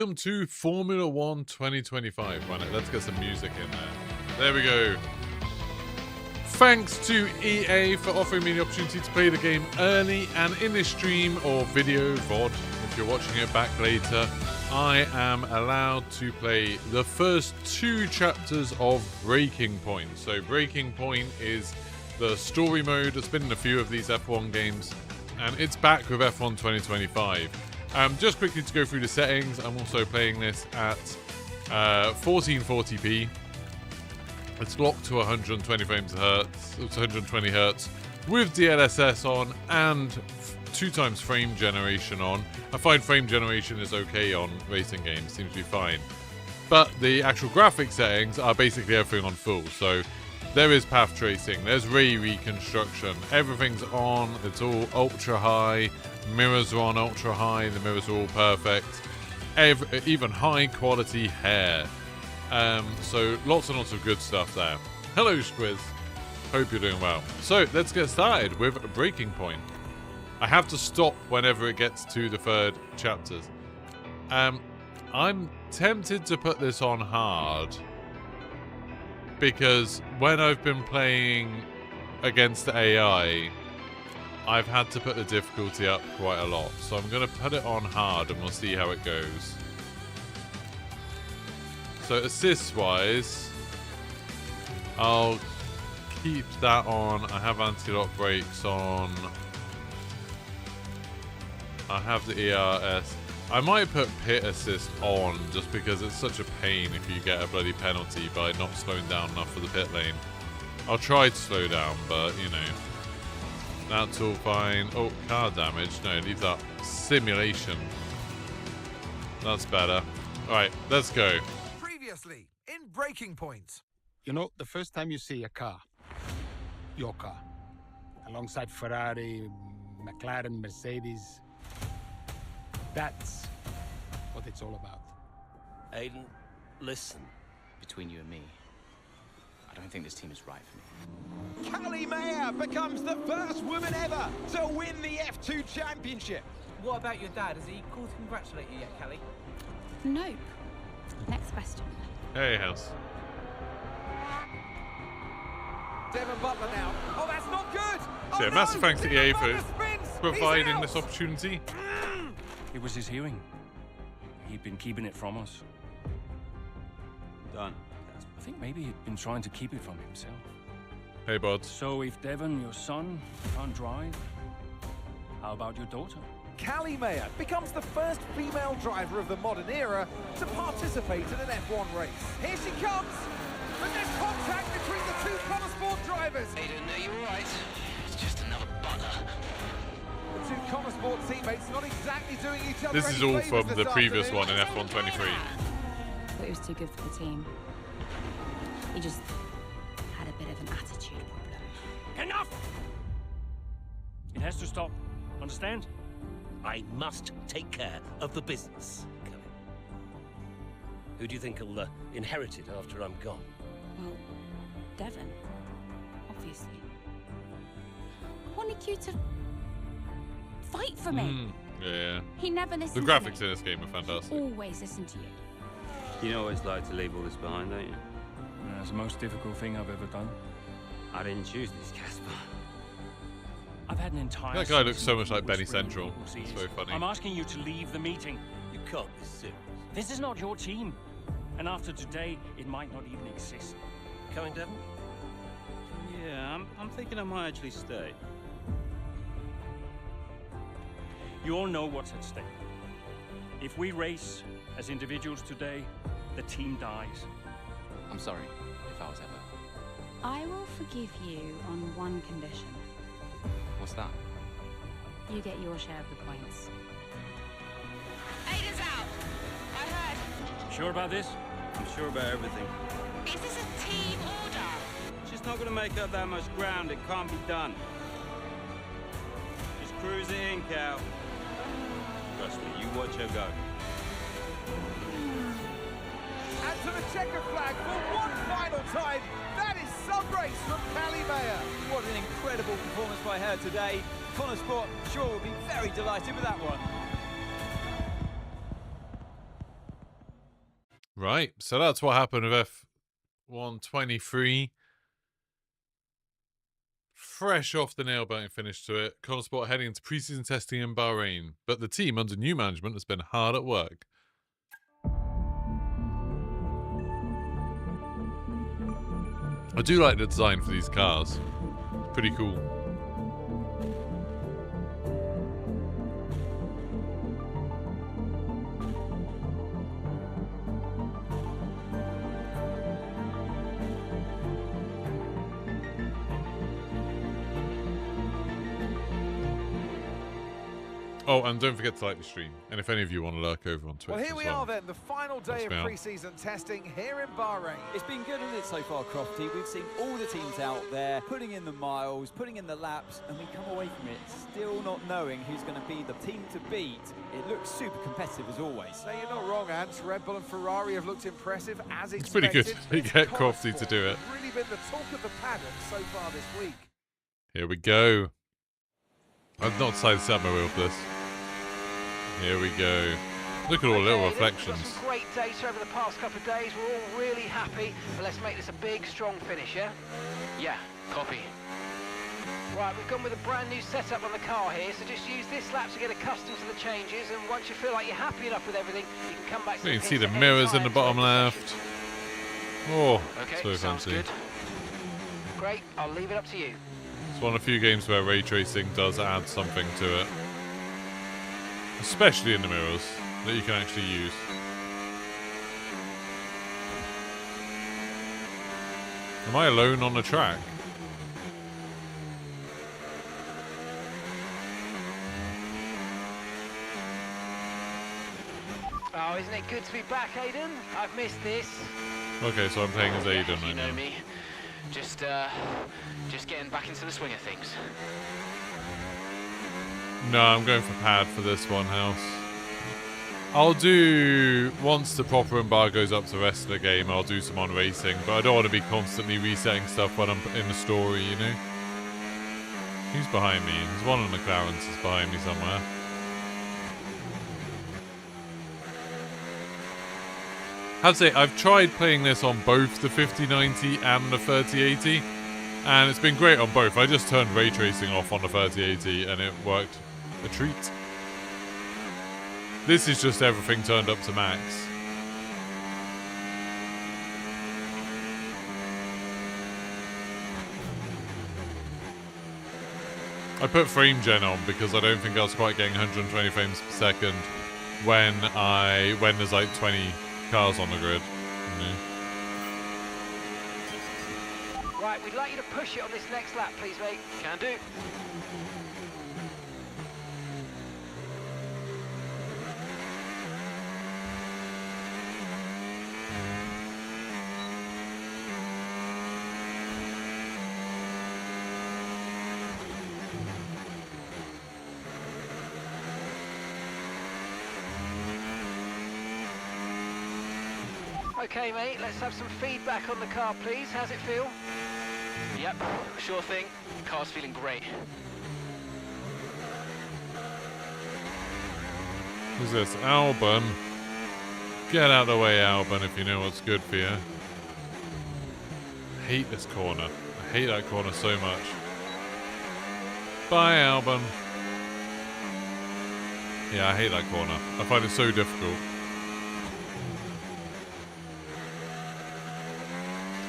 Welcome to Formula 1 2025. Right, let's get some music in there. There we go. Thanks to EA for offering me the opportunity to play the game early, and in this stream or video VOD, if you're watching it back later, I am allowed to play the first 2 chapters of Breaking Point. So Breaking Point is the story mode that's been in a few of these F1 games, and it's back with F1 2025. Just quickly to go through the settings, I'm also playing this at 1440p. It's locked to 120 frames per hertz, it's 120 hertz with DLSS on and 2 times frame generation on. I find frame generation is okay on racing games, seems to be fine. But the actual graphic settings are basically everything on full. So there is path tracing, there's ray reconstruction, everything's on, it's all ultra high, mirrors are on ultra high, the mirrors are all perfect, even high quality hair. So lots and lots of good stuff there. Hello Squiz, hope you're doing well. So let's get started with Breaking Point. I have to stop whenever it gets to the 3rd chapters. I'm tempted to put this on hard, because when I've been playing against the AI, I've had to put the difficulty up quite a lot. So I'm going to put it on hard and we'll see how it goes. So assist-wise, I'll keep that on. I have anti-lock brakes on. I have the ERS. I might put pit assist on just because it's such a pain if you get a bloody penalty by not slowing down enough for the pit lane. I'll try to slow down, but you know, that's all fine. Oh, car damage. No, leave that. Simulation. That's better. Alright, let's go. Previously, in Breaking Point. You know, the first time you see a car, your car, alongside Ferrari, McLaren, Mercedes, that's what it's all about. Aiden, listen. Between you and me, I don't think this team is right for me. Callie Mayer becomes the first woman ever to win the F2 championship. What about your dad? Has he called to congratulate you yet, Callie? Nope. Next question. Hey, House. Devon Butler now. Oh, that's not good. So yeah, massive thanks to EA for providing this opportunity. It was his hearing. He'd been keeping it from us. Done. I think maybe he'd been trying to keep it from himself. Hey, Bods. So if Devon, your son, can't drive, how about your daughter? Callie Mayer becomes the first female driver of the modern era to participate in an F1 race. Here she comes, but there's contact between the 2 Colour Sport drivers. Aiden, are you alright? It's just another Butler. The 2 Colour Sport teammates not exactly doing each other This is any all favours from this the previous afternoon. one in F1 23. Thought he was too good for the team. He just had a bit of an attitude problem. Enough! It has to stop. Understand? I must take care of the business. Kelly. Who do you think will inherit it after I'm gone? Well, Devon, obviously. I wanted you to fight for me. Yeah. He never The listened graphics to in me. this game are fantastic. Always listened to you. You know what it's like to leave all this behind, don't you? That's the most difficult thing I've ever done. I didn't choose this, Casper. I've had an entire That guy looks season so much like which Benny really Central. people's It's ears. very funny. I'm asking you to leave the meeting. You can't be serious. This is not your team. And after today, it might not even exist. Coming, Devon? Yeah, I'm thinking I might actually stay. You all know what's at stake. If we race as individuals today, the team dies. I'm sorry if I was ever. I will forgive you on one condition. What's that? You get your share of the points. Aiden's out. I heard. Sure about this? I'm sure about everything. Is this a team order? She's not gonna make up that much ground. It can't be done. Just cruise it in, Cal. Trust me, you watch her go. And to the checker flag for one final time. That is some race from Callie Mayer. What an incredible performance by her today. Colour Sport sure will be very delighted with that one. Right, so that's what happened with F123. Fresh off the nail-biting finish to it, Consport heading into pre-season testing in Bahrain, but the team under new management has been hard at work. I do like the design for these cars. Pretty cool. Oh, and don't forget to like the stream. And if any of you want to lurk over on Twitch Well, here we are then, the final day of me out. pre-season testing here in Bahrain. It's been good, hasn't it, so far, Crofty? We've seen all the teams out there putting in the miles, putting in the laps, and we come away from it still not knowing who's going to be the team to beat. It looks super competitive as always. Now, you're not wrong, Ant. Red Bull and Ferrari have looked impressive as expected. It's pretty good to get Crofty to do it. It's really been the talk of the paddock so far this week. Here we go. I've not decided to set my wheel for this. Here we go. Look at all the little reflections. We've got some great data over the past couple of days. We're all really happy. But let's make this a big, strong finish, yeah? Yeah, copy. Right, we've gone with a brand new setup on the car here, so just use this lap to get accustomed to the changes, and once you feel like you're happy enough with everything, you can come back to the You can pits see the at any mirrors in time the to bottom make the left. Oh, Okay, so sounds fancy. good. Great, I'll leave it up to you. It's one of the few games where ray tracing does add something to it. Especially in the mirrors, that you can actually use. Am I alone on the track? Oh, isn't it good to be back, Aiden? I've missed this. Okay, so I'm playing as Aiden You right know now. me. Just getting back into the swing of things. No, I'm going for pad for this one, House. I'll do, once the proper embargo's up to the rest of the game, I'll do some on racing, but I don't want to be constantly resetting stuff when I'm in the story, you know? Who's behind me? There's one of the McLarens is behind me somewhere. I have to say, I've tried playing this on both the 5090 and the 3080, and it's been great on both. I just turned ray tracing off on the 3080 and it worked a treat. This is just everything turned up to max. I put frame gen on because I don't think I was quite getting 120 frames per second when there's like 20 cars on the grid. You know? Right, we'd like you to push it on this next lap, please, mate. Can do. Okay, mate, let's have some feedback on the car, please. How's it feel? Yep, sure thing. Car's feeling great. Who's this? Albon. Get out of the way, Albon, if you know what's good for you. I hate this corner. I hate that corner so much. Bye, Albon. Yeah, I hate that corner. I find it so difficult.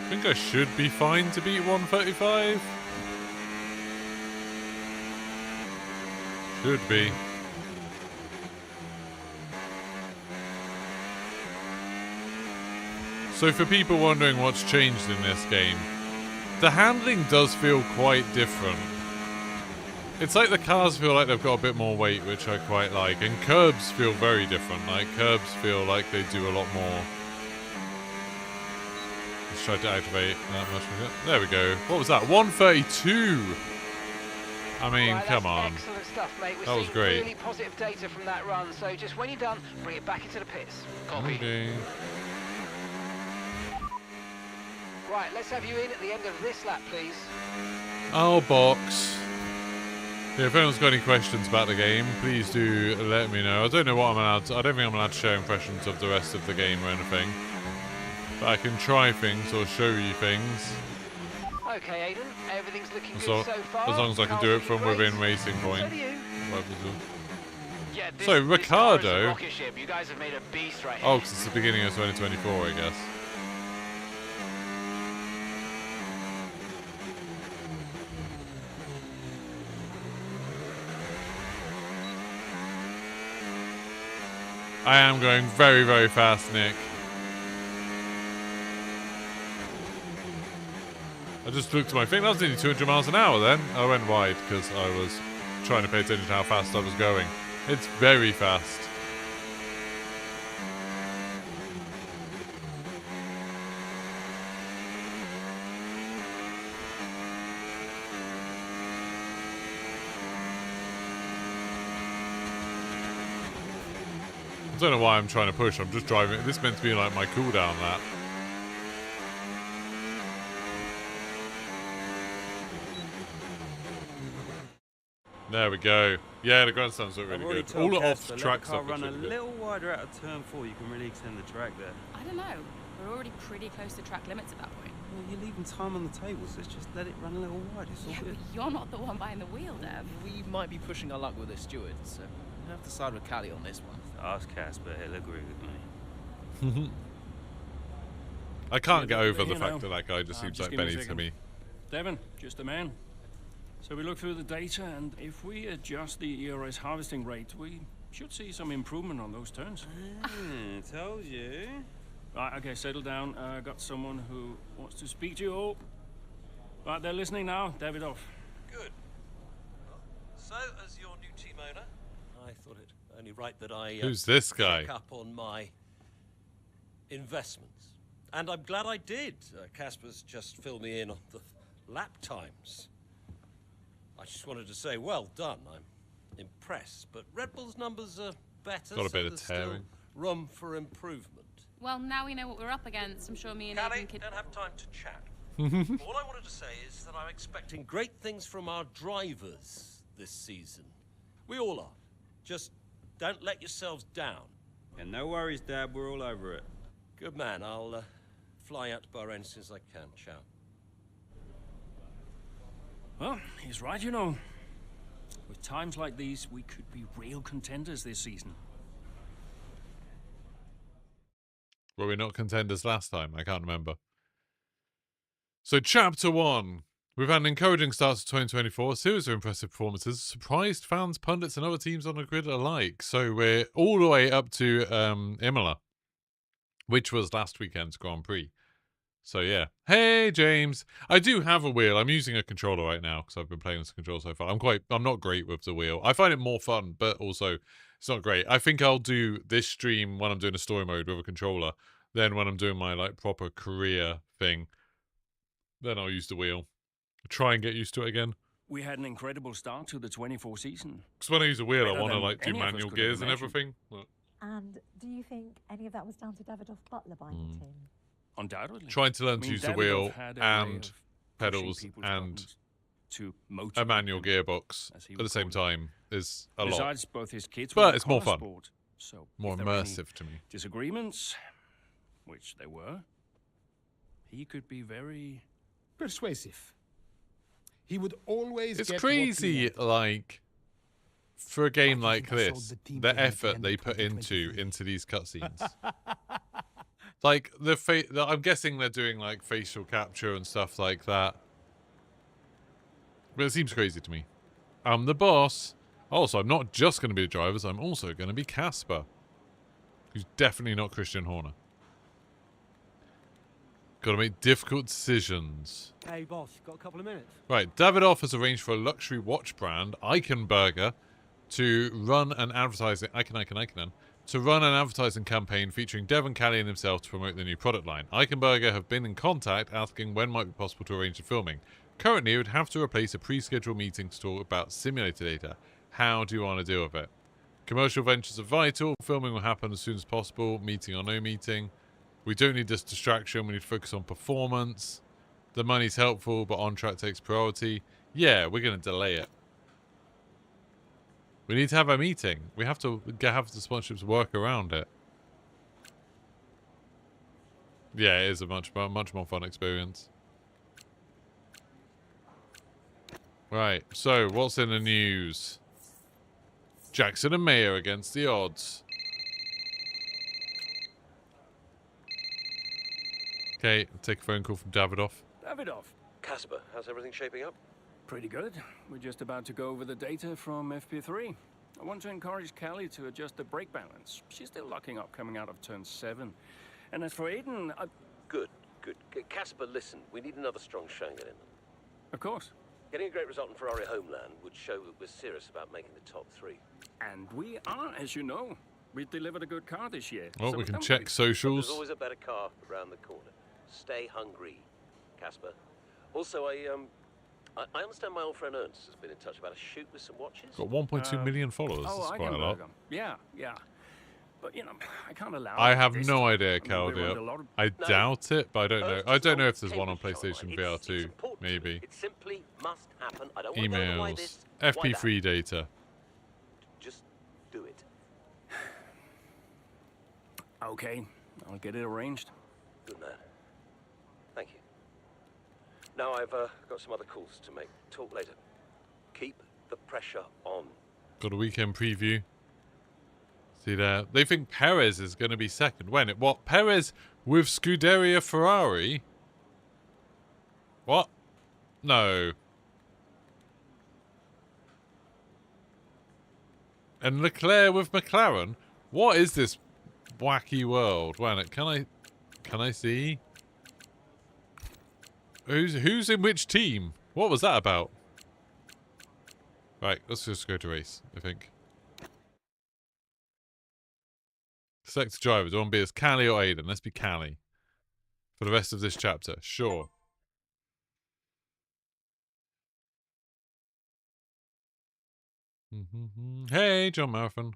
I think I should be fine to beat 135. Should be. So for people wondering what's changed in this game, the handling does feel quite different. It's like the cars feel like they've got a bit more weight, which I quite like, and curbs feel very different. Like curbs feel like they do a lot more. Let's try to activate that much. There we go. What was that? 132. I mean, right, come on. Excellent stuff, mate. We're That was seeing great. really positive data from that run. So just when you're done, bring it back into the pits. Copy. Okay. Right, let's have you in at the end of this lap, please. Oh, box. Yeah, if anyone's got any questions about the game, please do let me know. I don't know what I'm allowed to... I don't think I'm allowed to share impressions of the rest of the game or anything. But I can try things or show you things. Okay, Aiden, everything's looking As good long, so far. as long as I can do it from within Racing Point. So do you. Yeah, this, So, this car is a Ricardo... rocket ship. You guys have made a beast right here. Oh, because it's the beginning of 2024, I guess. I am going very, very fast, Nick. I just looked at my thing. That was nearly 200 miles an hour then. I went wide because I was trying to pay attention to how fast I was going. It's very fast. I don't know why I'm trying to push. I'm just driving. This is meant to be like my cooldown lap. There we go. Yeah, the grandstands look really good. All the off-track stuff run looks a really good. little wider out of turn 4. You can really extend the track there. I don't know. We're already pretty close to track limits at that point. Well, you're leaving time on the table, so let's just let it run a little wide. It's all Yeah, good. but you're not the one behind the wheel, Dev. We might be pushing our luck with the stewards, so we'll have to side with Callie on this one. Ask Casper, he'll agree with me. I can't get over the you know, fact that that guy just seems just like give me a Benny to second. me. Devon, just a man. So we look through the data, and if we adjust the ERS harvesting rate, we should see some improvement on those turns. Told you. Right, okay, settle down. Got someone who wants to speak to you all. Right, they're listening now. David off. Good. So, as your new team owner, I thought it only right that I Who's this guy? check up on my investments. And I'm glad I did. Casper's just filled me in on the lap times. I just wanted to say, well done. I'm impressed. But Red Bull's numbers are better. Got a bit of there's still tearing. room for improvement. Well, now we know what we're up against. I'm sure me and Callie, Aiden could... don't have time to chat. All I wanted to say is that I'm expecting great things from our drivers this season. We all are. Just don't let yourselves down. And no worries, Dad. We're all over it. Good man. I'll fly out to Bahrain as soon as I can. Ciao. Well, he's right, you know. With times like these, we could be real contenders this season. Were we not contenders last time? I can't remember. So, Chapter 1. We've had an encouraging start to 2024. A series of impressive performances. Surprised fans, pundits, and other teams on the grid alike. So, we're all the way up to Imola, which was last weekend's Grand Prix. So, yeah. Hey, James. I do have a wheel. I'm using a controller right now because I've been playing this controller so far. I'm not great with the wheel. I find it more fun, but also it's not great. I think I'll do this stream when I'm doing a story mode with a controller. Then when I'm doing my like proper career thing, then I'll use the wheel. Try and get used to it again. We had an incredible start to the 24 season. Because when I use a wheel, I Better want to than like do any of us manual could have gears and imagined. everything. Look. And do you think any of that was down to Davidoff Butler buying the team? Undoubtedly. Trying to learn I to mean, use the Davidoff wheel had a way and of pushing pedals people's and buttons to a motivate manual them, gearbox as he at the would same call it. time is a lot. Besides, both his kids But were it's more car fun. sport, so More if there were any immersive to me. disagreements, which there were, he could be very persuasive. He would always It's get what he crazy, wanted. like, for a game Why do you like think I sold this, the team the to him at the effort end they of put 2023? into these cutscenes. Like, I'm guessing they're doing, like, facial capture and stuff like that. But it seems crazy to me. I'm the boss. Also, I'm not just going to be the drivers, I'm also going to be Casper. Who's definitely not Christian Horner. Got to make difficult decisions. Hey, boss, got a couple of minutes? Right, Davidoff has arranged for a luxury watch brand, Eichenberger, to run an advertising campaign featuring Devon, Callie, and himself to promote the new product line. Eichenberger have been in contact asking when might be possible to arrange the filming. Currently, it would have to replace a pre-scheduled meeting to talk about simulator data. How do you want to deal with it? Commercial ventures are vital. Filming will happen as soon as possible, meeting or no meeting. We don't need this distraction. We need to focus on performance. The money's helpful, but on-track takes priority. Yeah, we're going to delay it. We need to have a meeting. We have to have the sponsorships work around it. Yeah, it is a much more fun experience. Right, so what's in the news? Jackson and Mayer against the odds. Okay, I'll take a phone call from Davidoff. Davidoff. Casper, how's everything shaping up? Pretty good. We're just about to go over the data from FP3. I want to encourage Callie to adjust the brake balance. She's still locking up coming out of turn 7. And as for Aiden, Good. Casper, listen, we need another strong Schengen in them. Of course. Getting a great result in Ferrari homeland would show that we're serious about making the top 3. And we are, as you know. We've delivered a good car this year. Well, so we can don't check worry. socials. There's always a better car around the corner. Stay hungry, Casper. Also, I understand my old friend Ernst has been in touch about a shoot with some watches. Got 1.2 million followers. Oh, That's I quite can a lot. burn 'em. Yeah. But, you know, I can't allow I it have this no time. idea, I mean, we're under a Caldia. lot of- I doubt it, but I don't know. I don't know if there's one on Cambridge, PlayStation John, VR it's 2. important. Maybe. It simply must happen. I don't want to know why Emails. this, why that. FP3 data. Just do it. Okay, I'll get it arranged. Good man. Thank you. Now I've got some other calls to make. Talk later. Keep the pressure on. Got a weekend preview. See there. They think Perez is going to be second. When? What? Perez with Scuderia Ferrari? What? No. And Leclerc with McLaren? What is this wacky world? When? Can I see? Who's in which team? What was that about? Right, let's just go to race, I think. Select a driver. Do you want to be as Callie or Aiden? Let's be Callie. For the rest of this chapter. Sure. Hey, John Marathon.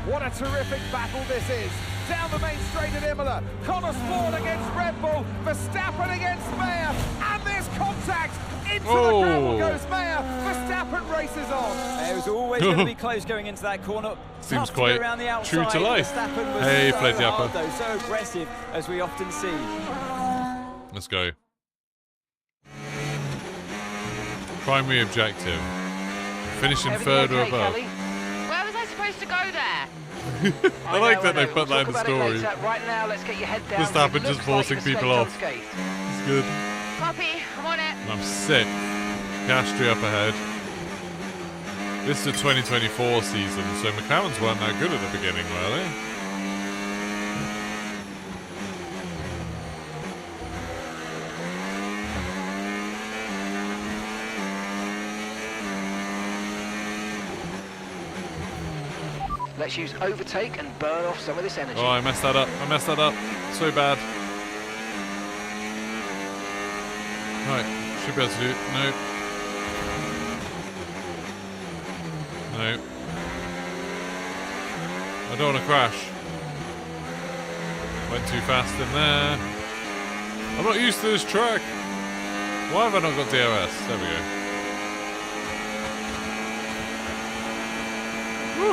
What a terrific battle this is. Down the main straight at Imola. Connor Sport against Red Bull. Verstappen against Mayer. And there's contact. Into the gravel goes Mayer. Verstappen races on. It was always going to be close going into that corner. Seems Tough quite to go around the outside. true to life. Verstappen was Hey, so Fledgy hard, Upper. though, so aggressive, as we often see. Let's go. Primary objective. Finishing third or above. Where was I supposed to go there? I like that they put that in the story. Right now, let's get your head down. Verstappen just forcing people off. It's good. Copy, I'm on it. And I'm sick. Piastri up ahead. This is the 2024 season, so McLaren's weren't that good at the beginning, were they? Let's use overtake and burn off some of this energy. Oh, I messed that up. So bad. Right, should be able to do it. No. No. I don't want to crash. Went too fast in there. I'm not used to this track. Why have I not got DRS? There we go.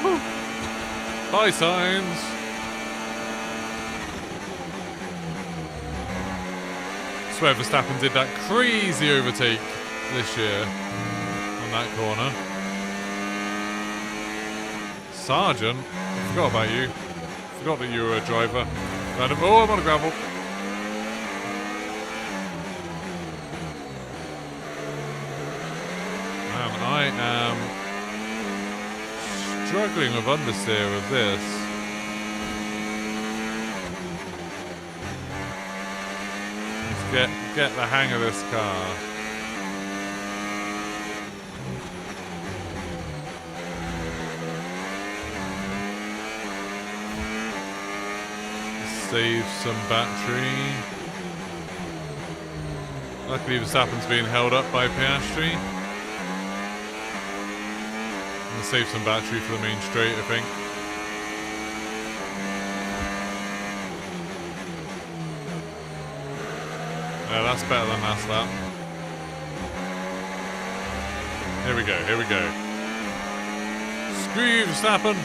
Woohoo! Bye signs. I swear Verstappen did that crazy overtake this year on that corner. Sergeant, I forgot about you. Forgot that you were a driver. Random. Oh, I'm on a gravel. Man, I am struggling with understeer of this. Let's get the hang of this car. Save some battery. Luckily Verstappen's being held up by Piastri. Save some battery for the main straight, I think. Yeah, that's better than last lap. Here we go, here we go. Screw you, Verstappen.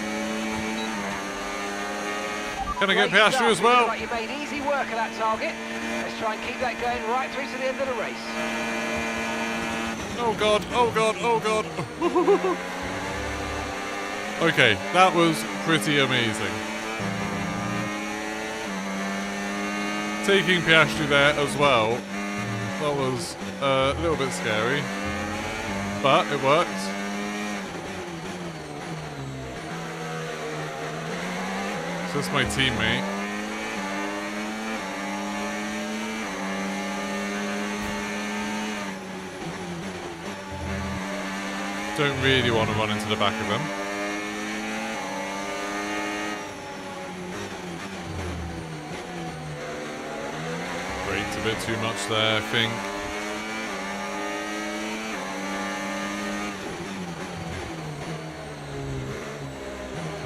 Can I get Great Piastri start. as well? Like you made easy work of that target. Let's try and keep that going right through to the end of the race. Oh god, oh god, oh god. Okay, that was pretty amazing. Taking Piastri there as well, that was a little bit scary, but it worked. So that's my teammate. Don't really want to run into the back of them. Braked a bit too much there, I think.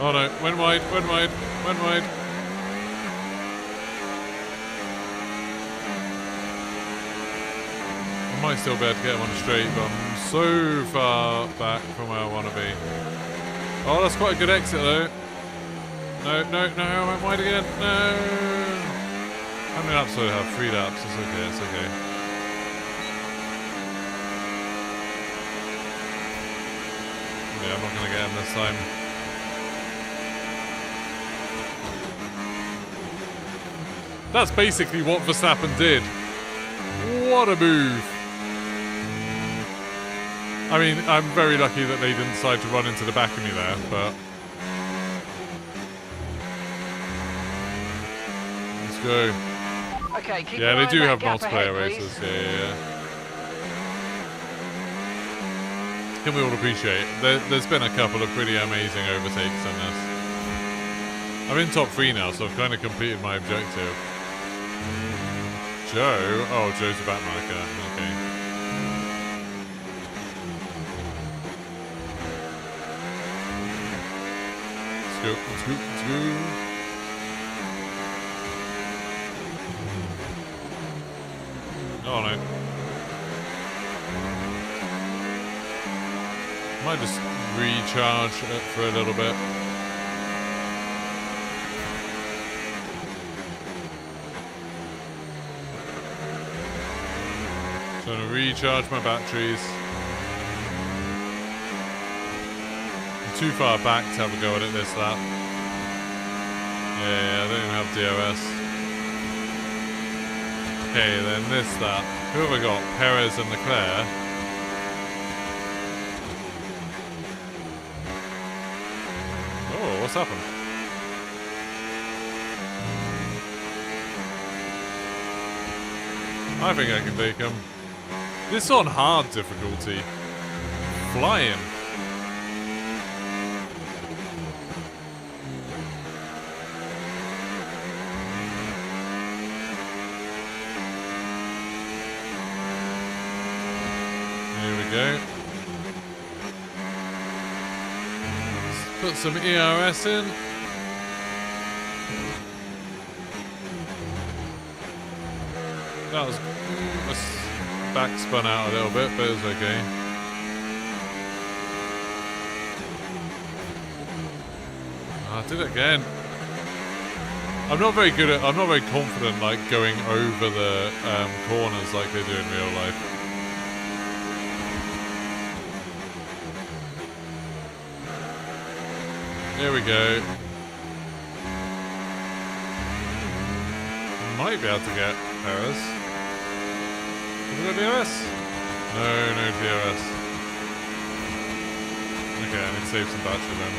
Oh no, went wide, went wide, went wide. I might still be able to get him on a straight, but I'm so far back from where I want to be. Oh, that's quite a good exit though. No, no, no, I went wide again. No. How many laps do I have? 3 laps. It's okay, it's okay. Yeah, I'm not going to get him this time. That's basically what Verstappen did. What a move. I mean, I'm very lucky that they didn't decide to run into the back of me there, but... Let's go. Okay, keep Yeah, an they eye do on have that gap multiplayer ahead, races. please. Yeah. Can we all appreciate? There's been a couple of pretty amazing overtakes in this. I'm in top 3 now, so I've kind of completed my objective. Joe? Oh, Joe's a backmarker. Okay. Let's go, let's go, let's go. Oh no. Might just recharge it for a little bit. Trying to recharge my batteries. I'm too far back to have a go at it this lap. Yeah, I don't even have DRS. Okay, then this lap. Who have I got? Perez and Leclerc. Oh, what's happened? I think I can take him. This on hard difficulty. Flying. Here we go. Let's put some ERS in. That was back spun out a little bit, but it was okay. I did it again. I'm not very confident like going over the corners like they do in real life. Here we go. Might be able to get Perez. Have we got DRS? No DRS. Okay, I need to save some battery then.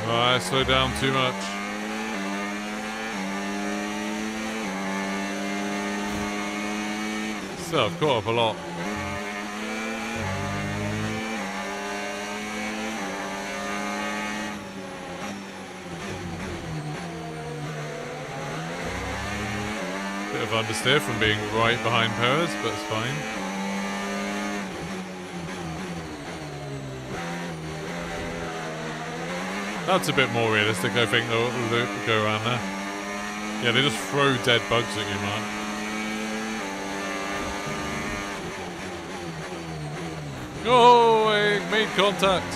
I slowed down too much. So I've caught up a lot. Bit of understeer from being right behind Perez, but it's fine. That's a bit more realistic, I think, they'll go around there. Yeah, they just throw dead bugs at you, Mark. Oh, I made contact.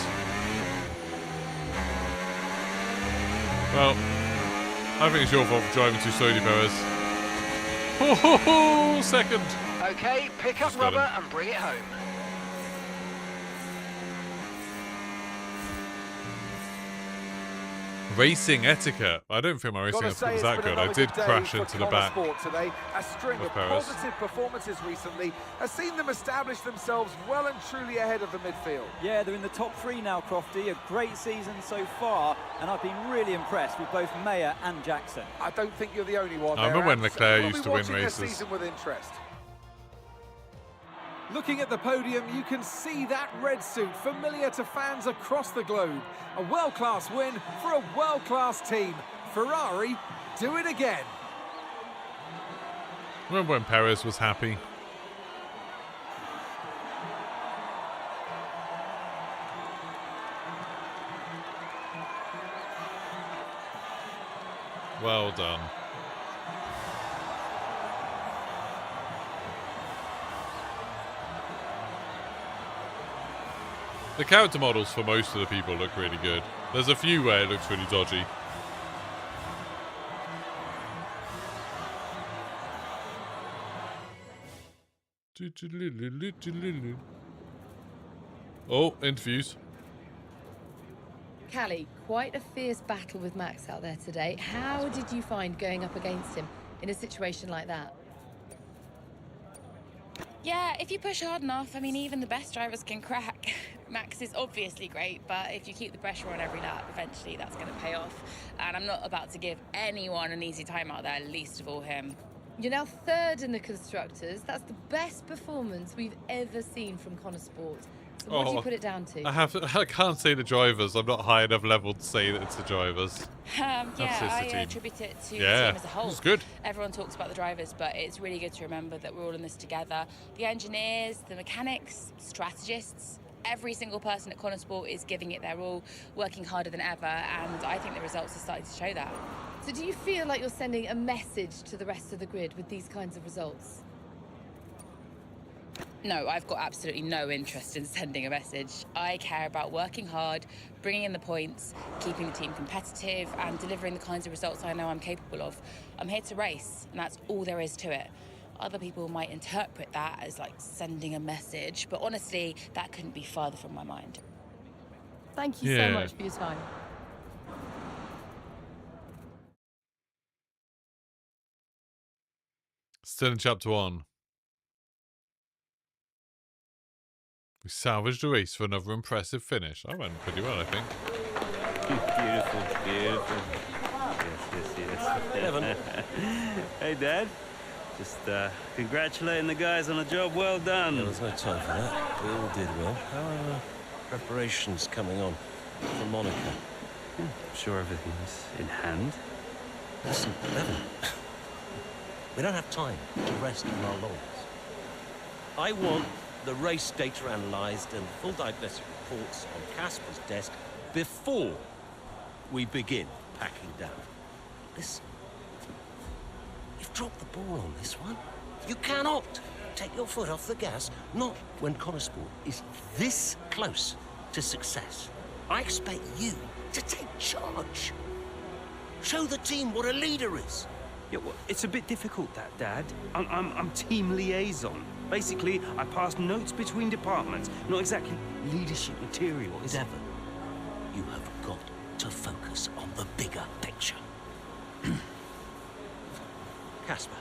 Well, I think it's your fault for driving too slowly, Perez. Oh, second. Okay, pick up rubber and bring it home. Racing etiquette. I don't think my racing etiquette was that good. I did crash into the back today. A string of Perez. positive performances recently has seen them establish themselves well and truly ahead of the midfield. Yeah, they're in the top 3 now, Crofty. A great season so far, and I've been really impressed with both Mayer and Jackson. I don't think you're the only one. I remember when Leclerc used to win races. Season with interest. Looking at the podium, you can see that red suit familiar to fans across the globe. A world-class win for a world-class team. Ferrari, do it again. Remember when Perez was happy? Well done. The character models for most of the people look really good. There's a few where it looks really dodgy. Oh, interviews. Callie, quite a fierce battle with Max out there today. How did you find going up against him in a situation like that? Yeah, if you push hard enough, I mean, even the best drivers can crack. Max is obviously great, but if you keep the pressure on every lap, eventually that's going to pay off. And I'm not about to give anyone an easy time out there, least of all him. You're now third in the Constructors. That's the best performance we've ever seen from Connor Sport. So what do you put it down to? I can't say the drivers. I'm not high enough level to say that it's the drivers. Yeah, I attribute it to the team as a whole. It's good. Everyone talks about the drivers, but it's really good to remember that we're all in this together. The engineers, the mechanics, strategists, every single person at Connor Sport is giving it their all, working harder than ever, and I think the results are starting to show that. So do you feel like you're sending a message to the rest of the grid with these kinds of results? No, I've got absolutely no interest in sending a message. I care about working hard, bringing in the points, keeping the team competitive, and delivering the kinds of results I know I'm capable of. I'm here to race, and that's all there is to it. Other people might interpret that as like sending a message, but honestly, that couldn't be farther from my mind. Thank you so much for your time. Still in chapter 1. We salvaged the race for another impressive finish. I went pretty well, I think. Beautiful. Yes. Hey, Dad. Just congratulating the guys on a job well done. There was no time for that. We all did well. How are preparations coming on for Monaco? I'm sure everything's in hand. Listen, Evan. We don't have time to rest on our laurels. I want the race data analysed and full diagnostic reports on Casper's desk before we begin packing down. Listen, you've dropped the ball on this one. You cannot take your foot off the gas, not when Connor Sport is this close to success. I expect you to take charge. Show the team what a leader is. Yeah, well, it's a bit difficult, that, Dad. I'm team liaison. Basically, I pass notes between departments, not exactly leadership materials. Devon, you have got to focus on the bigger picture. Casper.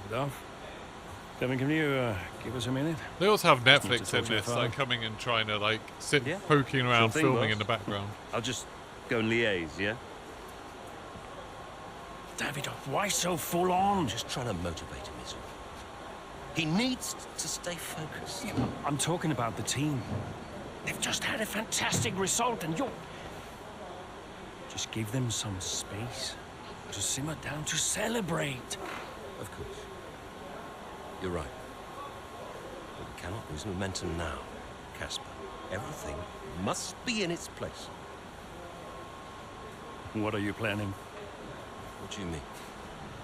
Devon, can you give us a minute? They also have Netflix in this, like coming and trying to like sit poking around, Sure thing, filming boss. in the background. I'll just go and liaise, yeah? Davidoff, why so full on? I'm just trying to motivate him, is all. He needs to stay focused. Yeah, I'm talking about the team. They've just had a fantastic result, and you're... Just give them some space to simmer down, to celebrate. Of course. You're right. But we cannot lose momentum now, Casper. Everything must be in its place. What are you planning? What do you mean?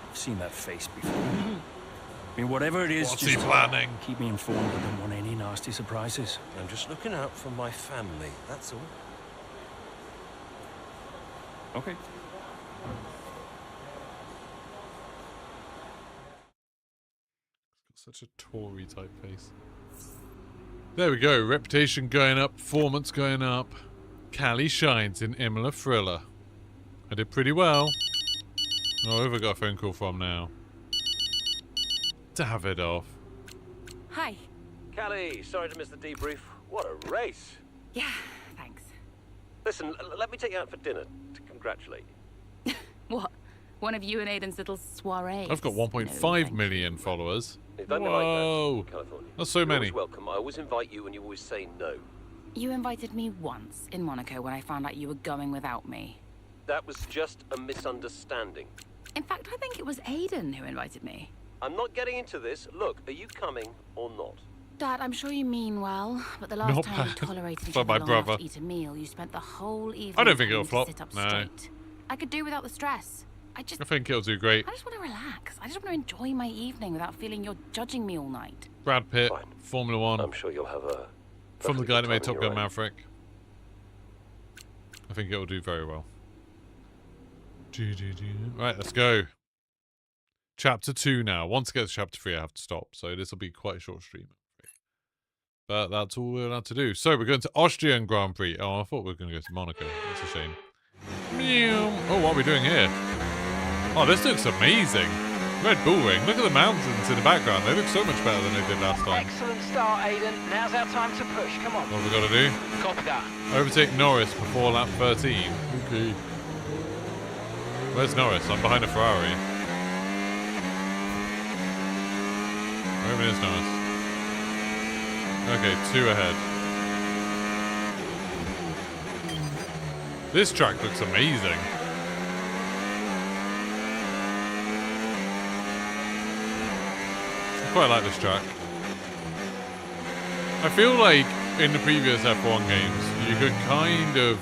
I've seen that face before. I mean, whatever it is, What's just he planning? keep me informed. I don't want any nasty surprises. I'm just looking out for my family, that's all. Okay. Such a Tory type face. There we go. Reputation going up, performance going up. Callie shines in Imola Thriller. I did pretty well. Oh, who have I got a phone call from now? Davidoff. Hi. Callie, sorry to miss the debrief. What a race. Yeah, thanks. Listen, let me take you out for dinner to congratulate you. What? One of you and Aiden's little soirees? I've got 1.5 million followers. If only Whoa. like that, California. That's so You're many. always welcome. I always invite you and you always say no. You invited me once in Monaco when I found out you were going without me. That was just a misunderstanding. In fact, I think it was Aiden who invited me. I'm not getting into this. Look, are you coming or not? Dad, I'm sure you mean well, but the last Not time bad. you tolerated each For other my long enough brother. to eat a meal, you spent the whole evening I don't think trying it'll flop. to sit up No. straight. I could do without the stress. I think it'll do great. I just want to relax. I just want to enjoy my evening without feeling you're judging me all night. Brad Pitt, Formula One. I'm sure you'll have a... From the guy that made time Top in Gun your own. Maverick. I think it'll do very well. Right, let's go. Chapter 2 now. Once it gets to Chapter 3, I have to stop. So this will be quite a short stream. But that's all we're allowed to do. So we're going to Austrian Grand Prix. Oh, I thought we were going to go to Monaco. That's a shame. Meow. Oh, what are we doing here? Oh, this looks amazing. Red Bull Ring. Look at the mountains in the background. They look so much better than they did last time. Excellent start, Aiden. Now's our time to push. Come on. What have we got to do? Copy that. Overtake Norris before lap 13. Okay. Where's Norris? I'm behind a Ferrari. Where even is Norris? Okay, 2 ahead. This track looks amazing. I quite like this track. I feel like in the previous F1 games, you could kind of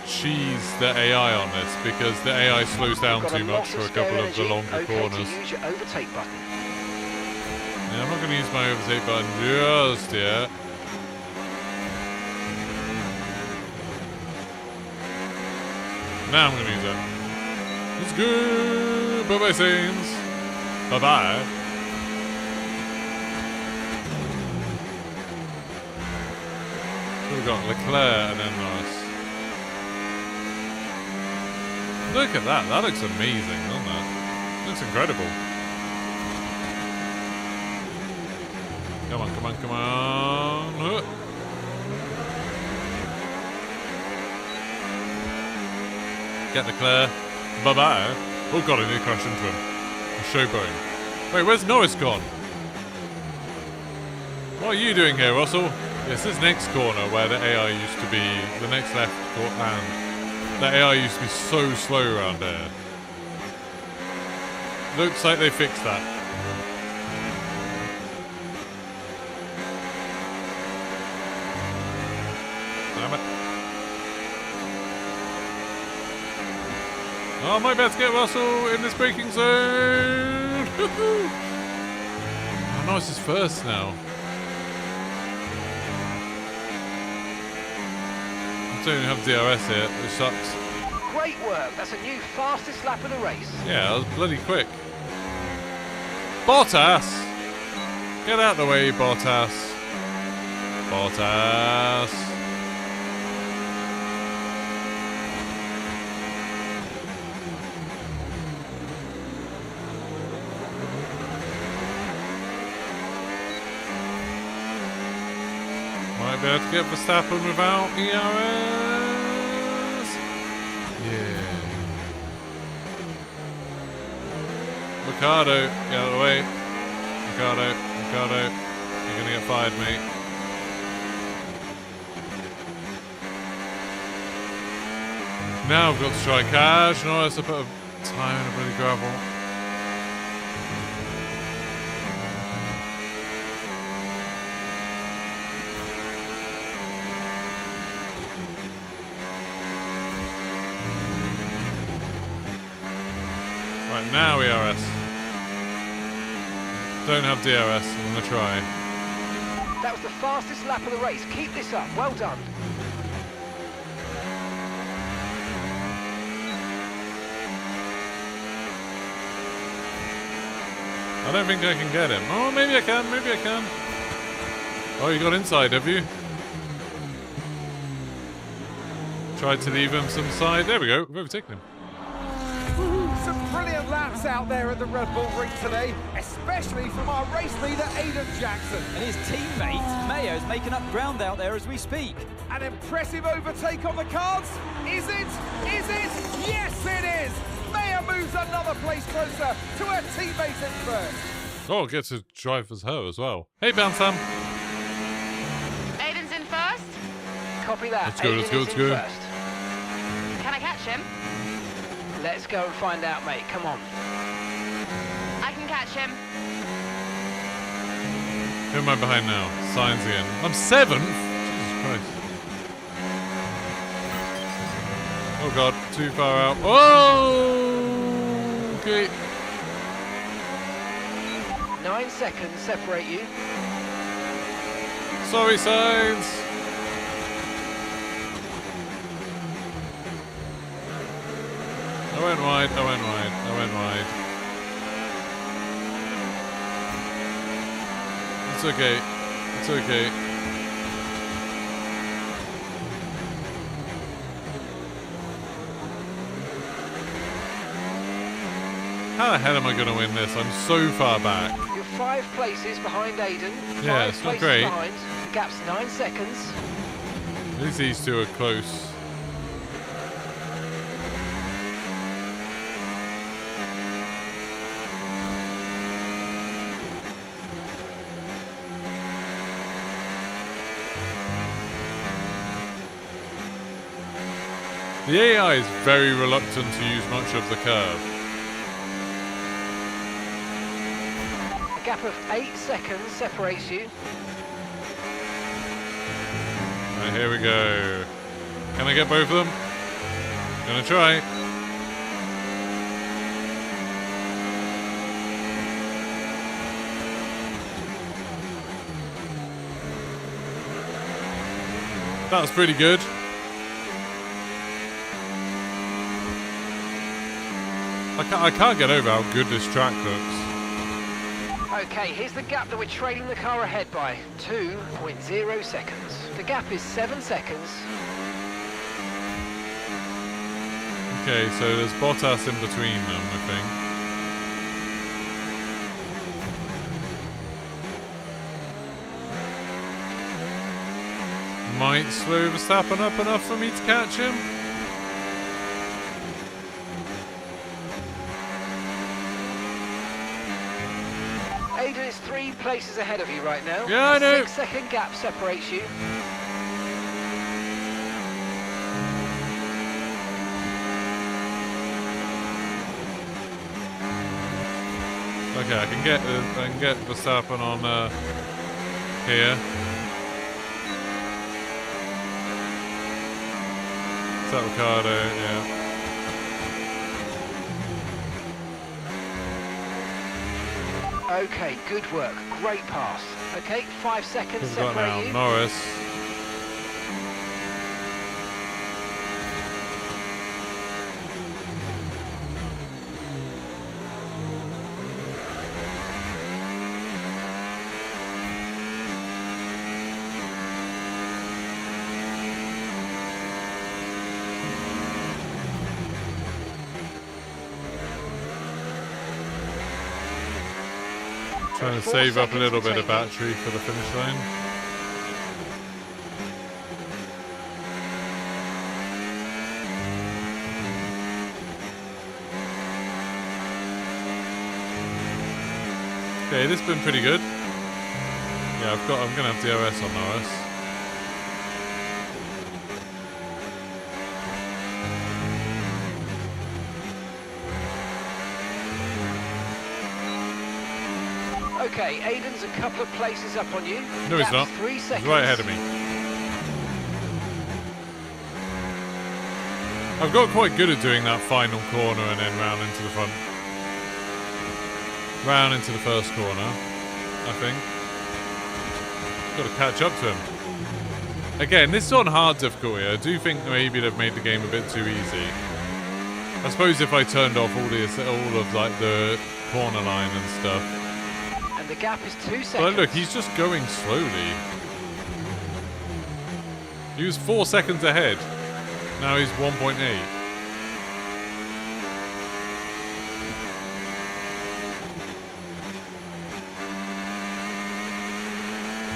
cheese the AI on this because the AI slows down too much for a couple of the longer corners. Use your overtake button. Yeah, I'm not going to use my overtake button just yet. Now I'm going to use it. Let's go! Bye-bye, Saints. Bye-bye. We've got Leclerc and then Norris. Look at that. That looks amazing, doesn't it? Looks incredible. Come on, come on, come on. Get Leclerc. Bye-bye. Oh god, I need to crash into him. A showboat. Wait, where's Norris gone? What are you doing here, Russell? Yes, this next corner where the AI used to be, the next left hand, the AI used to be so slow around there. Looks like they fixed that. Damn it. Oh, my best get Russell in this braking zone. Oh, Norris is first now. I don't have DRS here, which sucks. Great work. That's a new fastest lap of the race. Yeah, that was bloody quick. Bottas! Get out of the way, Bottas. Bottas. Might be able to get Verstappen without ERS. Yeah. Ricardo, get out of the way. Ricardo, you're gonna get fired, mate. Now I've got to try cash. Norris, I put a tire in a bloody gravel. Now ERS. Don't have DRS. I'm going to try. That was the fastest lap of the race. Keep this up. Well done. I don't think I can get him. Oh, maybe I can. Maybe I can. Oh, you got inside, have you? Tried to leave him some side. There we go. We've overtaken him. Some brilliant laps out there at the Red Bull Ring today, especially from our race leader, Aidan Jackson. And his teammate, Mayo's making up ground out there as we speak. An impressive overtake on the cards. Is it? Is it? Yes, it is. Mayo moves another place closer to her teammates in first. Oh, gets to drive as her as well. Hey, Bounce Sam. Aiden's in first. Copy that. Let's go, let's go, let's Aidan is in go. first. Can I catch him? Let's go and find out, mate. Come on. I can catch him. Who am I behind now? Signs again. I'm 7th? Jesus Christ. Oh god, too far out. Oh! Okay. 9 seconds separate you. Sorry, Signs. I went wide, I went wide, I went wide. It's okay. It's okay. How the hell am I going to win this? I'm so far back. You're 5 places behind Aidan. Yeah, 5 it's not places great. behind. The gap's 9 seconds. At least these two are close. The AI is very reluctant to use much of the curve. A gap of 8 seconds separates you. Right, here we go. Can I get both of them? Gonna try. That was pretty good. I can't get over how good this track looks. Okay, here's the gap that we're trailing the car ahead by. 2.0 seconds. The gap is 7 seconds. Okay, so there's Bottas in between them, I think. Might slow Verstappen up enough for me to catch him. Aidan is 3 places ahead of you right now. Yeah, I know. 6-second gap separates you. Okay, I can get Verstappen on here. Is that Ricardo? Yeah. Okay, good work. Great pass. Okay, 5 seconds Who's got now? separate you. Norris. Trying to 4 save up a seconds little bit of remaining. battery for the finish line. Okay, this has been pretty good. Yeah, I'm gonna have DRS on Norris. Okay, Aidan's a couple of places up on you. No, he's Gap's not. 3 seconds. He's right ahead of me. I've got quite good at doing that final corner and then round into the front. round into the first corner, I think. Got to catch up to him. Again, this is on hard difficulty. I do think maybe they've made the game a bit too easy. I suppose if I turned off all of like the corner line and stuff. And the gap is 2 seconds. But look, he's just going slowly. He was 4 seconds ahead. Now he's 1.8.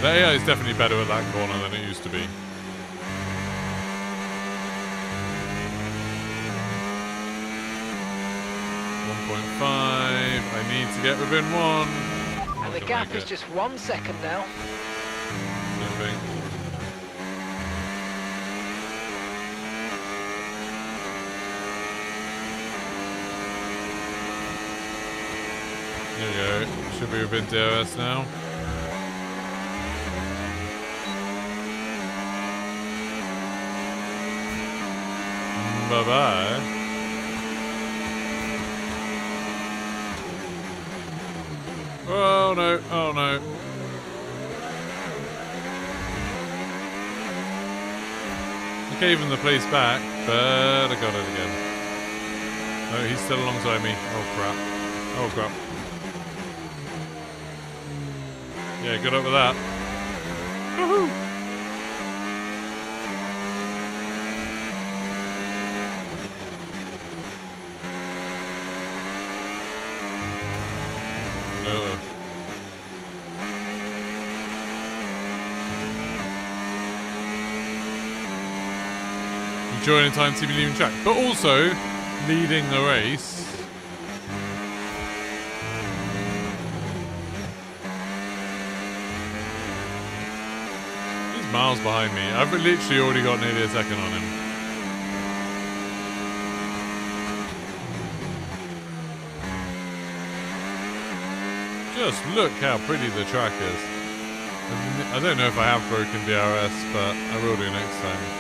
The AI is definitely better at that corner than it used to be. I need to get within 1. And the gap is just 1 second now. Nothing. There we go. Should be within DRS now. Bye-bye. Oh no, oh no. I gave him the place back, but I got it again. No, he's still alongside me. Oh crap. Oh crap. Yeah, good up with that. Woohoo! Joining time to be leaving track, but also leading the race. He's miles behind me. I've literally already got nearly a second on him. Just look how pretty the track is. I don't know if I have broken DRS, but I will do next time.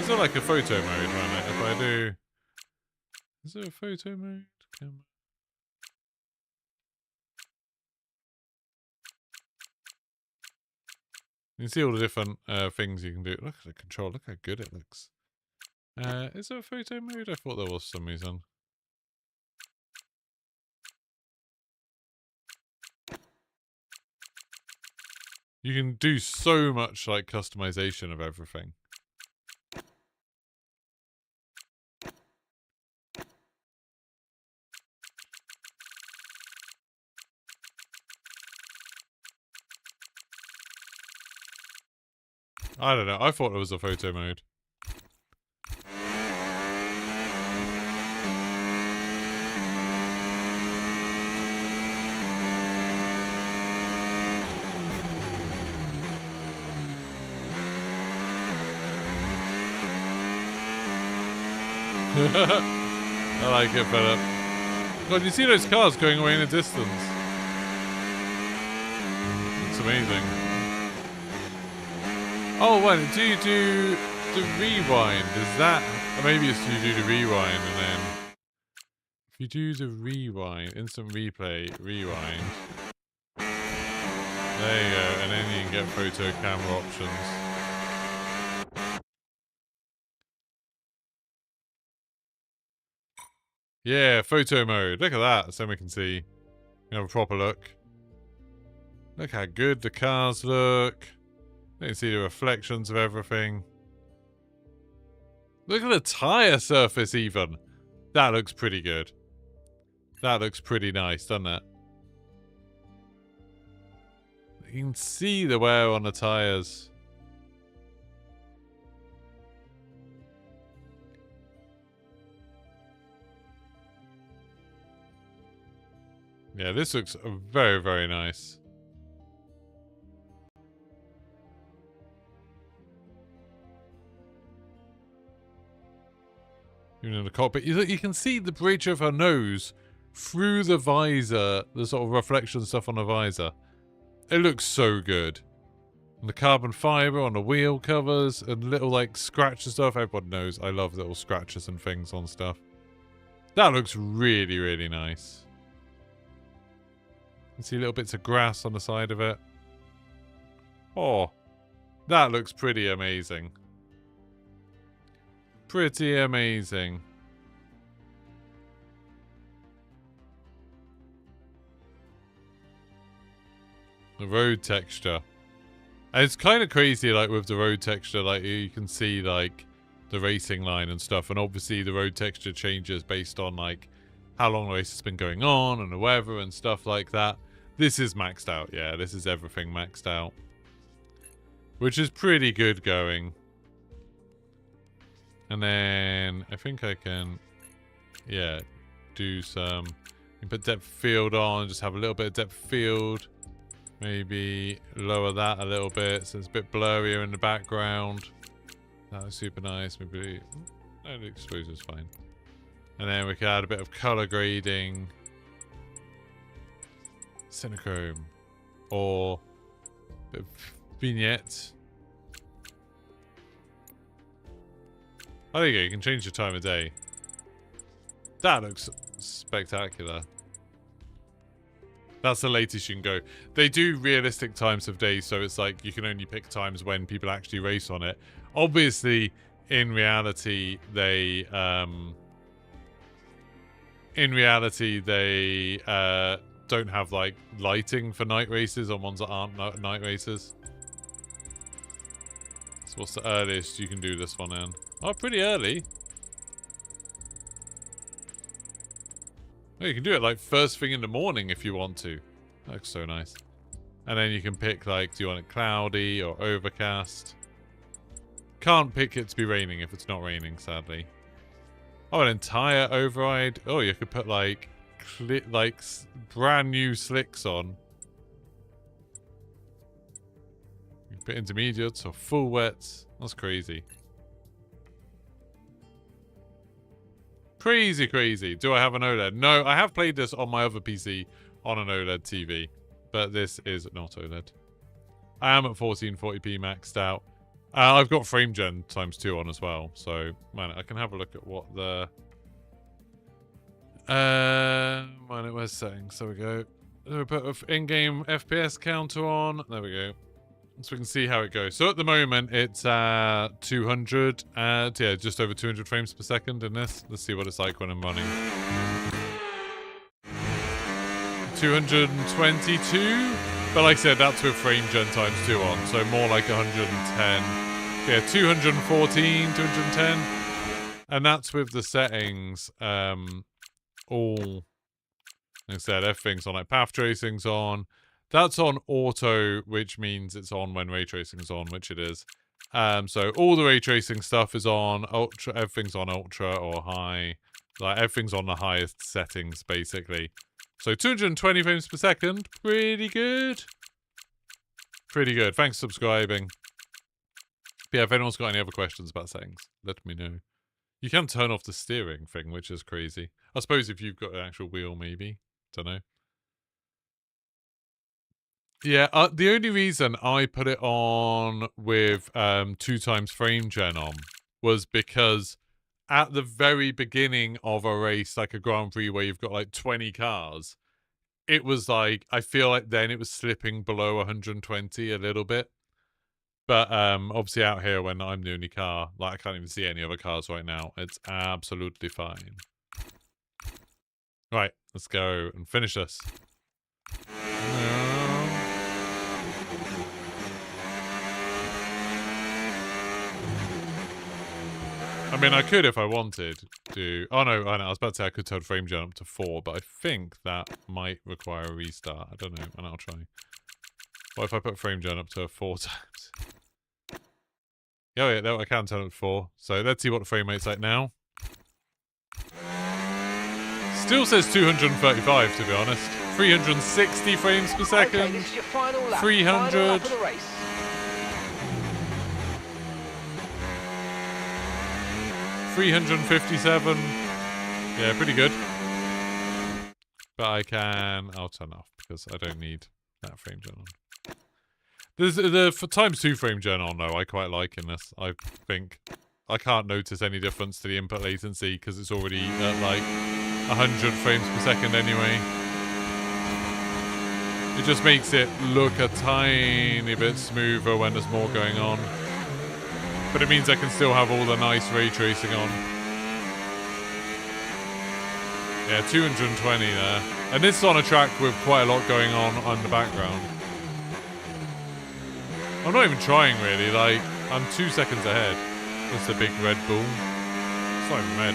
Is there like a photo mode on it? If I do... Is there a photo mode? Camera. You can see all the different things you can do. Look at the control. Look how good it looks. Is there a photo mode? I thought there was for some reason. You can do so much like customization of everything. I don't know. I thought it was a photo mode. I like it better. God, you see those cars going away in the distance? It's amazing. Oh, well, do you do the rewind? Is that... Or maybe it's you do the rewind and then... If you do the rewind, instant replay, rewind... There you go, and then you can get photo camera options. Yeah, photo mode. Look at that, so we can see. You can have a proper look. Look how good the cars look. You can see the reflections of everything. Look at the tyre surface even. That looks pretty good. That looks pretty nice, doesn't it? You can see the wear on the tyres. Yeah, this looks very, very nice. Even in the cockpit, you can see the bridge of her nose through the visor, the sort of reflection stuff on the visor. It looks so good. And the carbon fiber on the wheel covers and little like scratches stuff. Everyone knows I love little scratches and things on stuff. That looks really, really nice. You can see little bits of grass on the side of it. Oh, that looks pretty amazing. Pretty amazing. The road texture. And it's kind of crazy, like, with the road texture, like, you can see, like, the racing line and stuff. And obviously the road texture changes based on, like, how long the race has been going on and the weather and stuff like that. This is maxed out, yeah. This is everything maxed out. Which is pretty good going. And then I think I can, yeah, do some, you can put depth of field on, just have a little bit of depth of field. Maybe lower that a little bit so it's a bit blurrier in the background. That was super nice. Maybe, no, the exposure's fine. And then we can add a bit of color grading. Cinechrome. Or a bit of vignette. Oh, there you go. You can change the time of day. That looks spectacular. That's the latest you can go. They do realistic times of day, so it's like you can only pick times when people actually race on it. Obviously, in reality, they don't have like lighting for night races on ones that aren't night races. So what's the earliest you can do this one in? Oh, pretty early. Oh, you can do it like first thing in the morning if you want to. That looks so nice. And then you can pick like, do you want it cloudy or overcast? Can't pick it to be raining if it's not raining, sadly. Oh, an entire override. Oh, you could put like brand new slicks on. You can put intermediates or full wets. That's crazy. Crazy, crazy. Do I have an OLED? No, I have played this on my other PC on an OLED TV, but this is not OLED. I am at 1440p maxed out. I've got frame gen ×2 on as well, so man, I can have a look at what the where's settings? There we go. We put an in-game FPS counter on. There we go. So we can see how it goes. So at the moment, it's 200, yeah, just over 200 frames per second in this. Let's see what it's like when I'm running. 222, but like I said, that's with frame gen ×2 on, so more like 110. Yeah, 214, 210, and that's with the settings. All, like I said, everything's on, like path tracing's on. That's on auto, which means it's on when ray tracing's on, which it is. So all the ray tracing stuff is on ultra. Everything's on ultra or high. Like everything's on the highest settings, basically. So 220 frames per second, pretty good. Pretty good. Thanks for subscribing. But yeah, if anyone's got any other questions about settings, let me know. You can turn off the steering thing, which is crazy. I suppose if you've got an actual wheel, maybe. Don't know. Yeah, the only reason I put it on with 2x frame gen on was because at the very beginning of a race, like a Grand Prix where you've got like 20 cars, it was like, I feel like then it was slipping below 120 a little bit. But obviously out here when I'm the only car, like I can't even see any other cars right now. It's absolutely fine. Right, let's go and finish this. I mean, I could if I wanted to. Oh no, I know. I was about to say I could turn frame gen up to 4, but I think that might require a restart. I don't know, and I'll try. What if I put frame gen up to 4 times? Oh yeah, no, I can turn it to 4. So let's see what the frame rate's like now. Still says 235 to be honest. 360 frames per second. Okay, this is your final lap. 300. Final lap of the race. 357. Yeah, pretty good. But I'll turn off because I don't need that frame gen on. There's the for ×2 frame gen on though. I quite like in this. I think I can't notice any difference to the input latency because it's already at like 100 frames per second anyway. It just makes it look a tiny bit smoother when there's more going on. But it means I can still have all the nice ray tracing on. Yeah, 220 there. And this is on a track with quite a lot going on the background. I'm not even trying really, like, I'm 2 seconds ahead. That's a big Red Bull. It's not even red.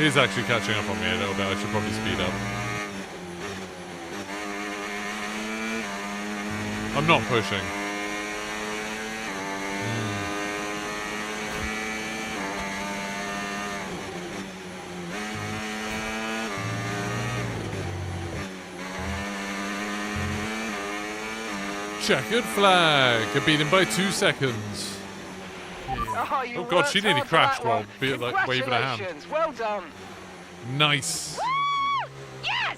It is actually catching up on me a little bit. I should probably speed up. I'm not pushing. Checkered flag. Beaten by 2 seconds. Oh god, she nearly crashed while like waving her hand. Well done. Nice. Woo! Yes!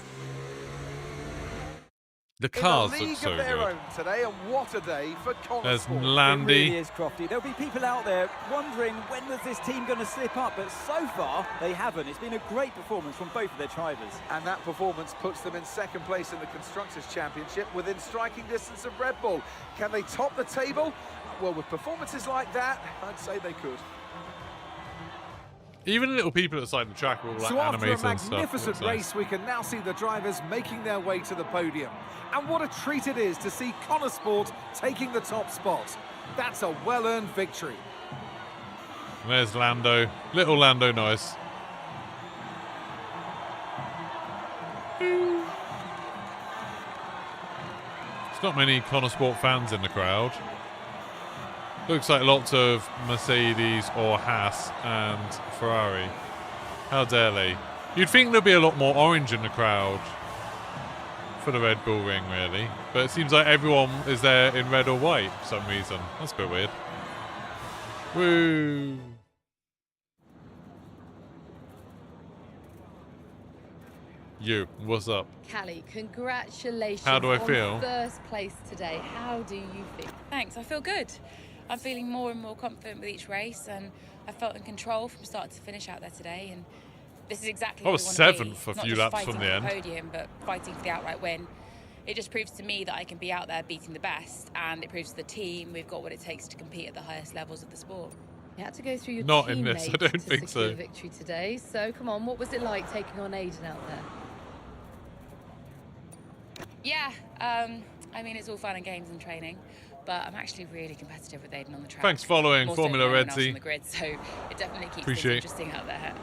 The cars in a league look so of their good. own today, and what a day for There's Connorsport. It Landy. really is, Crofty. There'll be people out there wondering when was this team going to slip up, but so far they haven't. It's been a great performance from both of their drivers. And that performance puts them in second place in the Constructors' Championship within striking distance of Red Bull. Can they top the table? Well, with performances like that, I'd say they could. Even little people at the side of the track will like So after a animate and stuff. magnificent Looks nice. race, we can now see the drivers making their way to the podium. And what a treat it is to see Connorsport taking the top spot. That's a well-earned victory. There's Lando. Little Lando Norris. There's not many Connorsport fans in the crowd. Looks like lots of Mercedes or Haas and Ferrari. How dare they? You'd think there'd be a lot more orange in the crowd for the Red Bull Ring, really. But it seems like everyone is there in red or white for some reason. That's a bit weird. Woo! You, what's up? Callie, congratulations. How do I on feel? First place today. How do you feel? Thanks, I feel good. I'm feeling more and more confident with each race, and I felt in control from start to finish out there today. And this is exactly I what was we want to be. seventh for a Not few just laps fighting from the for end. podium, but fighting for the outright win. It just proves to me that I can be out there beating the best, and it proves to the team we've got what it takes to compete at the highest levels of the sport. You had to go through your Not in this, I teammates don't to think secure so. victory today. So come on, what was it like taking on Aiden out there? Yeah, I mean, it's all fun and games and training, but I'm actually really competitive with Aiden on the track. Thanks for following More so Formula than anyone Red else Sea. on the grid, so it definitely keeps Appreciate. things interesting out there.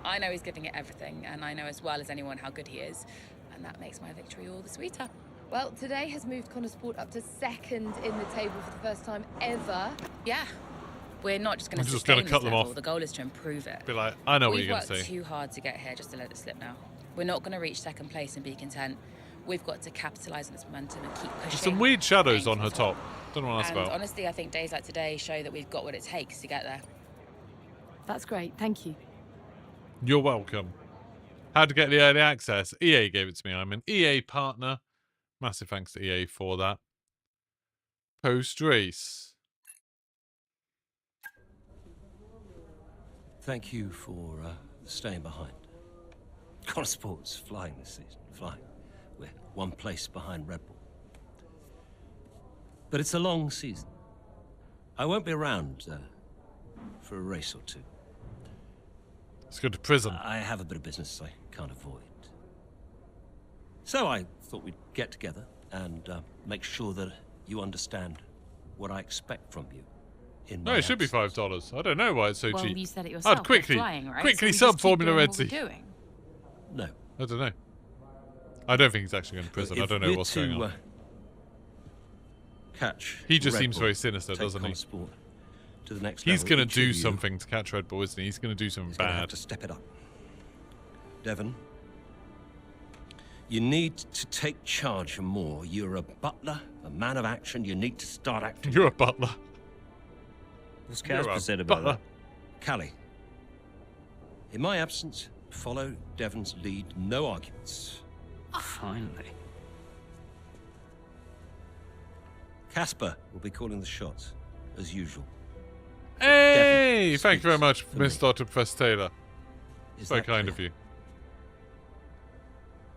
I know he's giving it everything, and I know as well as anyone how good he is, and that makes my victory all the sweeter. Well, today has moved Connorsport up to second in the table for the first time ever. Yeah. We're not just going I'm to just sustain gonna this cut them level. off. The goal is to improve it. Be like, I know what We've you're going to worked say. too hard to get here just to let it slip now. We're not going to reach second place and be content. We've got to capitalise on this momentum and keep pushing. There's some weird shadows aim on for her the top. Don't know what that's And about. honestly, I think days like today show that we've got what it takes to get there. That's great, thank you. You're welcome. How to get the early access? EA gave it to me. I'm an EA partner. Massive thanks to EA for that. Post-race. Thank you for staying behind. Connorsport's flying this season, flying. We're one place behind Red Bull. But it's a long season. I won't be around for a race or two. Let's go to prison. I have a bit of business I can't avoid. So I thought we'd get together and make sure that you understand what I expect from you. No, it should be $5. I don't know why it's so Well, cheap. you said it yourself. I'd quickly, we're flying, right? quickly So we sub just keep Formula doing Red what we're Sea. doing. No. I don't know. I don't think he's actually going to prison. I If don't know we're what's to, going on. Catch He just Red seems Bull, very sinister, take doesn't he? Connorsport to the next He's level. going Each to of do you something to catch Red Bull, isn't he? He's going to do something is gonna have bad. to step it up. Devon, you need to take charge more. You're a butler, a man of action. You need to start acting. You're a butler. What's You're Casper a said about butler. that? Callie, in my absence, follow Devon's lead. No arguments. Finally. Casper will be calling the shots, as usual. Hey! Thank you very much, Miss Dr. Professor Taylor. Is Very that kind clear? of you.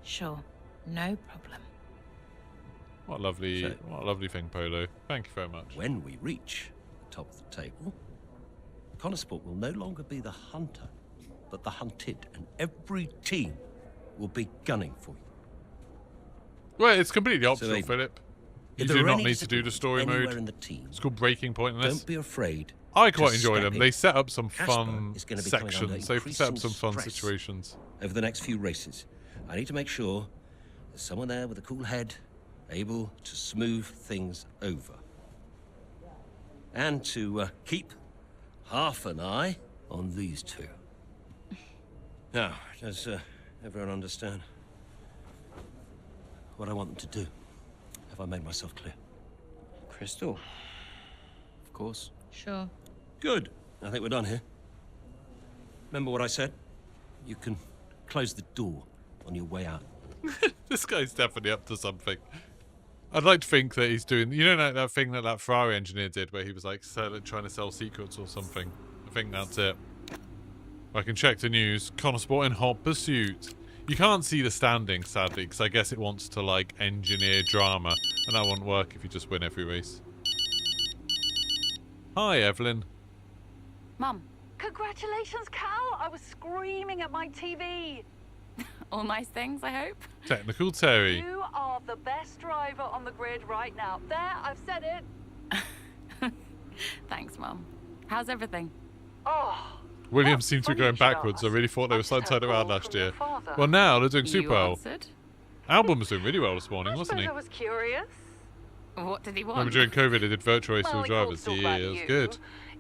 Sure, no problem. What a lovely thing, Polo. Thank you very much. When we reach the top of the table, Connosport will no longer be the hunter, but the hunted, and every team will be gunning for you. Well, it's completely optional, Aiden, Philip. You if there do are not any need to do the story anywhere mode. in the team, It's called Breaking Point in this. don't be afraid. I to quite enjoy step them. in. They set up some Casper fun is going to be coming under sections. They set up some fun increasing stress situations. over the next few races. I need to make sure there's someone there with a cool head, able to smooth things over. And to keep half an eye on these two. Now, does everyone understand what I want them to do? Have I made myself clear? Crystal. Of course. Sure. Good. I think we're done here. Remember what I said? You can close the door on your way out. This guy's definitely up to something. I'd like to think that he's doing, you know, that thing that Ferrari engineer did where he was like trying to sell secrets or something. I think that's it. I can check the news. Connosport in hot pursuit. You can't see the standing, sadly, because I guess it wants to like engineer drama, and that won't work if you just win every race. Hi, Evelyn. Mum. Congratulations, Cal. I was screaming at my TV. All nice things, I hope. Technical Terry. You are the best driver on the grid right now. There, I've said it. Thanks, Mum. How's everything? Oh. Williams seemed to be going backwards. I really thought they were side turned around last year. Well, now they're doing super well. Album was doing really well this morning, wasn't he? I was curious. What did he want? Remember during COVID they did virtual race for the drivers. Yeah, it was good.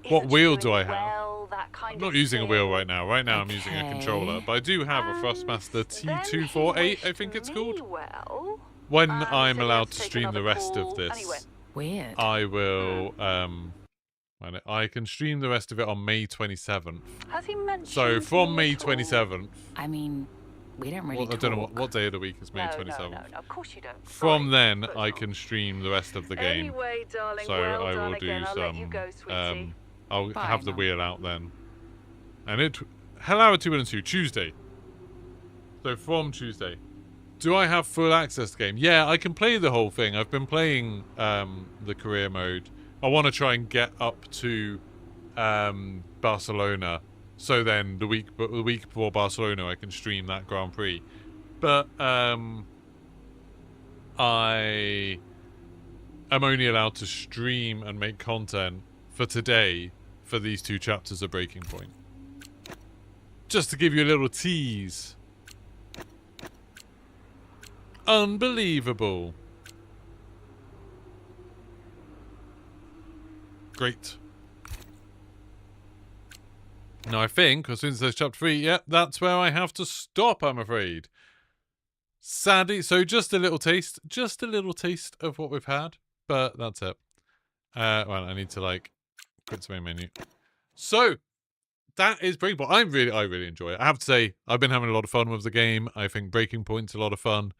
What Isn't wheel she do I doing have? well, that kind I'm not of using a thing? wheel right now. Right now I'm using a controller. But I do have a Thrustmaster T248, I think it's called. Well, When I'm allowed to stream the rest of and he this, went, Weird. I will I can stream the rest of it on May 27th. has he mentioned So from me May at all? 27th, I mean, we don't really I don't know what day of the week is May No, 27th. no, of course you don't. From Sorry, then, but I can stream the rest of the game. Anyway, darling, So well I done will do again. I'll let you some. go, sweetie. I'll Bye, have the Mum. wheel out then. And it. Hilarity will ensue Tuesday. So from Tuesday. Do I have full access to the game? Yeah, I can play the whole thing. I've been playing the career mode. I want to try and get up to Barcelona. So then the week before Barcelona, I can stream that Grand Prix. But I am only allowed to stream and make content for today for these 2 chapters of Breaking Point. Just to give you a little tease. Unbelievable. Great. Now I think, as soon as there's chapter 3, yeah, that's where I have to stop, I'm afraid. Sadly, so just a little taste of what we've had, but that's it. Well, I need to like quit the main menu. So that is Breaking Point. I really enjoy it. I have to say, I've been having a lot of fun with the game. I think Breaking Point's a lot of fun.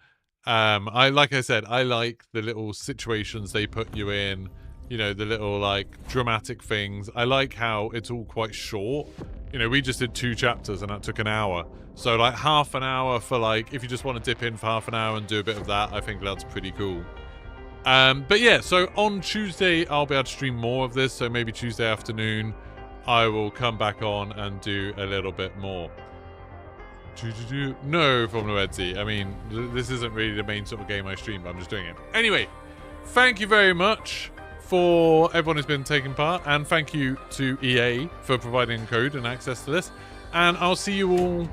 Like I said, I like the little situations they put you in. You know, the little like dramatic things. I like how it's all quite short. You know, we just did 2 chapters and that took an hour. So like half an hour for like, if you just want to dip in for half an hour and do a bit of that, I think that's pretty cool. But yeah, so on Tuesday, I'll be able to stream more of this. So maybe Tuesday afternoon, I will come back on and do a little bit more. No, Formula Edsy. I mean, this isn't really the main sort of game I stream, but I'm just doing it. Anyway, thank you very much for everyone who's been taking part, and thank you to EA for providing code and access to this. And I'll see you all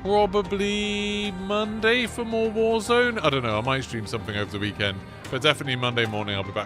probably Monday for more Warzone. I don't know, I might stream something over the weekend, but definitely Monday morning I'll be back